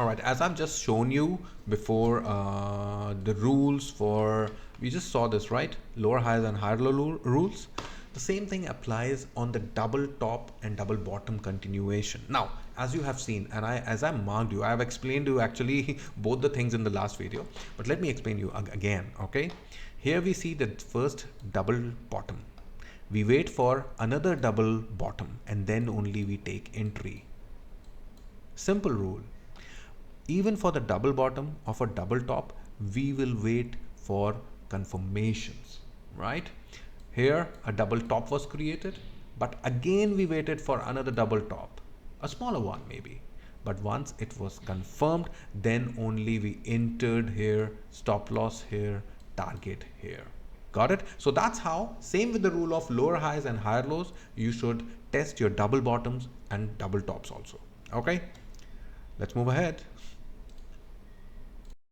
All right, as I've just shown you before, the rules for, we just saw this, right? Lower highs and higher low rules. The same thing applies on the double top and double bottom continuation. Now, as you have seen, and as I marked you, I have explained to you actually both the things in the last video, but let me explain you again, okay? Here we see the first double bottom. We wait for another double bottom and then only we take entry. Simple rule. Even for the double bottom of a double top, we will wait for confirmations, right? Here a double top was created, but again we waited for another double top, a smaller one maybe. But once it was confirmed, then only we entered here, stop loss here, target here. Got it? So that's how, same with the rule of lower highs and higher lows, you should test your double bottoms and double tops also. Okay, let's move ahead.